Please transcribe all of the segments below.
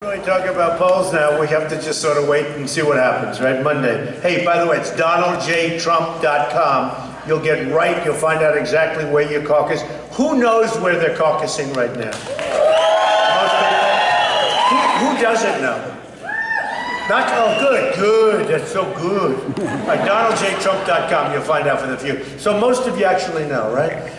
We talk about polls now, we have to just sort of wait and see what happens, right? Monday. Hey, by the way, it's DonaldJTrump.com. You'll get right, you'll find out exactly where your caucus. Who knows where they're caucusing right now? Most people? Who doesn't know? Not, oh, good, that's so good. Right, DonaldJTrump.com, you'll find out for the few. So most of you actually know, right?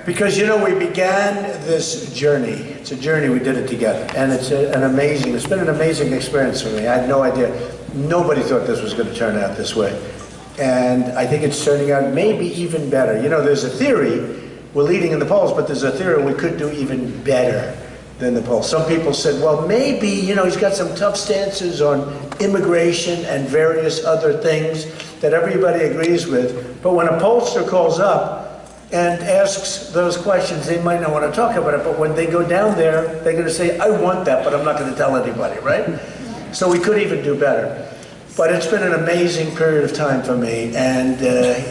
Because, you know, we began this journey. It's a journey, we did it together. And it's it's been an amazing experience for me. I had no idea. Nobody thought this was going to turn out this way. And I think it's turning out maybe even better. You know, there's a theory, we're leading in the polls, but there's a theory we could do even better than the polls. Some people said, well, maybe, you know, he's got some tough stances on immigration and various other things that everybody agrees with. But when a pollster calls up and asks those questions, they might not want to talk about it, but when they go down there, they're going to say, I want that, but I'm not going to tell anybody, right? So we could even do better. But it's been an amazing period of time for me, and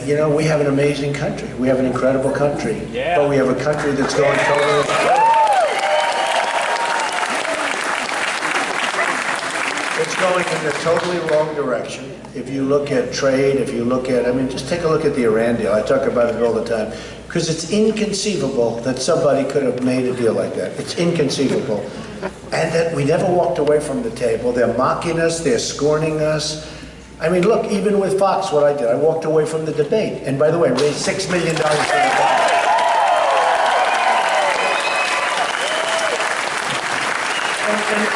you know, we have an amazing country. We have an incredible country, but we have a country that's going totally... It's going in the totally wrong direction. If you look at trade, if you look at, I mean, just take a look at the Iran deal. I talk about it all the time. Because it's inconceivable that somebody could have made a deal like that. It's inconceivable. And that we never walked away from the table. They're mocking us, they're scorning us. I mean, look, even with Fox, what I did, I walked away from the debate. And by the way, raised $6 million for the debate.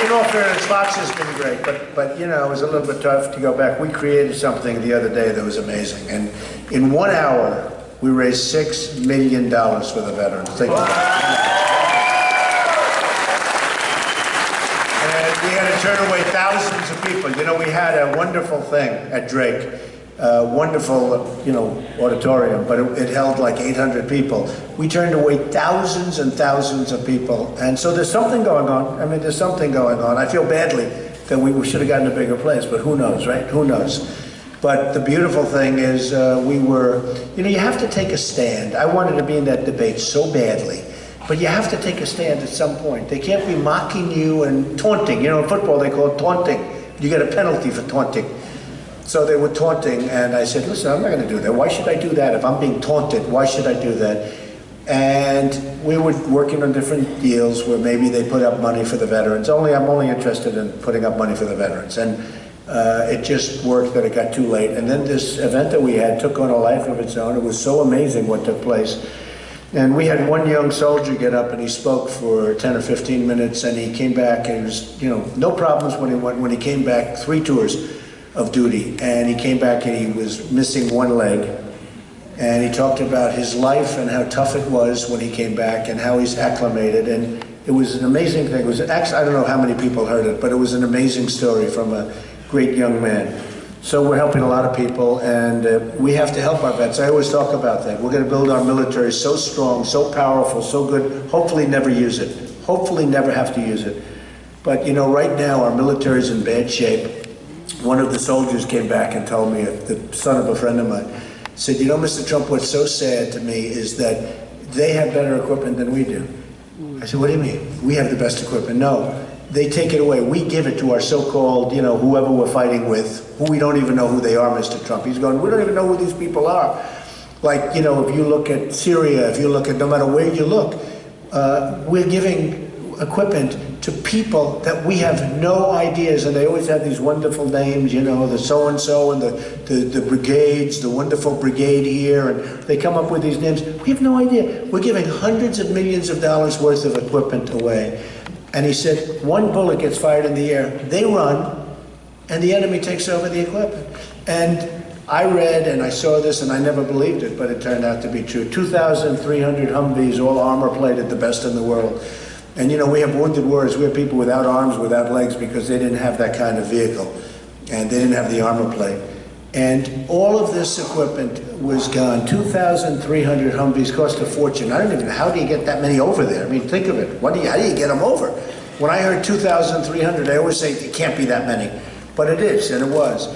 In all fairness, Fox has been great, but you know, it was a little bit tough to go back. We created something the other day that was amazing, and in 1 hour, we raised $6 million for the veterans. Think about it. And we had to turn away thousands of people. You know, we had a wonderful thing at Drake, wonderful, you know, auditorium, but it held like 800 people. We turned away thousands and thousands of people, and so there's something going on. I mean, there's something going on. I feel badly that we should have gotten a bigger place, but who knows, right? Who knows? But the beautiful thing is we were, you know, you have to take a stand. I wanted to be in that debate so badly, but you have to take a stand at some point. They can't be mocking you and taunting. You know, in football they call it taunting. You get a penalty for taunting. So they were taunting, and I said, listen, I'm not going to do that. Why should I do that? If I'm being taunted, why should I do that? And we were working on different deals where maybe they put up money for the veterans. I'm only interested in putting up money for the veterans. And it just worked that it got too late. And then this event that we had took on a life of its own. It was so amazing what took place. And we had one young soldier get up and he spoke for 10 or 15 minutes, and he came back, and he was, you know, no problems when he came back, 3 tours of duty, and he came back and he was missing one leg, and he talked about his life and how tough it was when he came back and how he's acclimated, and it was an amazing thing. It was actually, I don't know how many people heard it, but it was an amazing story from a great young man. So we're helping a lot of people, and we have to help our vets. I always talk about that. We're going to build our military so strong, so powerful, so good, hopefully never use it, hopefully never have to use it. But you know, right now our military is in bad shape. One of the soldiers came back and told me, the son of a friend of mine, said, you know, Mr. Trump, what's so sad to me is that they have better equipment than we do. I said, what do you mean? We have the best equipment. No, they take it away. We give it to our so-called, you know, whoever we're fighting with, who we don't even know who they are, Mr. Trump. He's going, we don't even know who these people are. Like, you know, if you look at Syria, if you look at, no matter where you look, we're giving equipment to people that we have no ideas, and they always have these wonderful names, you know, the so-and-so and the brigades, the wonderful brigade here, and they come up with these names. We have no idea. We're giving hundreds of millions of dollars worth of equipment away. And he said, one bullet gets fired in the air, they run, and the enemy takes over the equipment. And I read and I saw this, and I never believed it, but it turned out to be true. 2,300 Humvees, all armor-plated, the best in the world. And you know, we have wounded warriors, we have people without arms, without legs, because they didn't have that kind of vehicle, and they didn't have the armor plate. And all of this equipment was gone. 2,300 Humvees cost a fortune. I don't even know, how do you get that many over there? I mean, think of it. How do you get them over? When I heard 2,300, I always say, it can't be that many. But it is, and it was.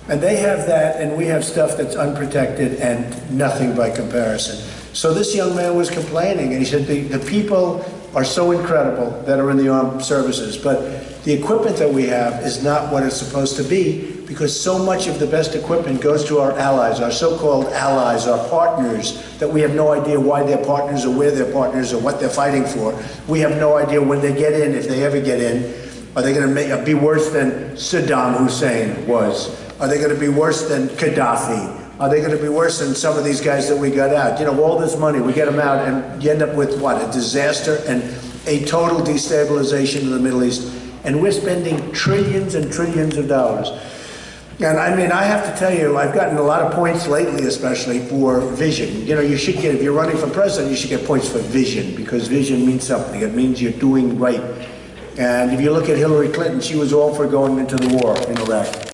And they have that, and we have stuff that's unprotected and nothing by comparison. So this young man was complaining, and he said, the people are so incredible that are in the armed services, but the equipment that we have is not what it's supposed to be, because so much of the best equipment goes to our allies, our so-called allies, our partners, that we have no idea why they're partners or where they're partners or what they're fighting for. We have no idea when they get in, if they ever get in. Are they going to be worse than Saddam Hussein was? Are they going to be worse than Gaddafi? Are they going to be worse than some of these guys that we got out? You know, all this money, we get them out and you end up with what? A disaster and a total destabilization of the Middle East. And we're spending trillions and trillions of dollars. And I mean, I have to tell you, I've gotten a lot of points lately, especially for vision. You know, you should get, if you're running for president, you should get points for vision, because vision means something. It means you're doing right. And if you look at Hillary Clinton, she was all for going into the war in Iraq.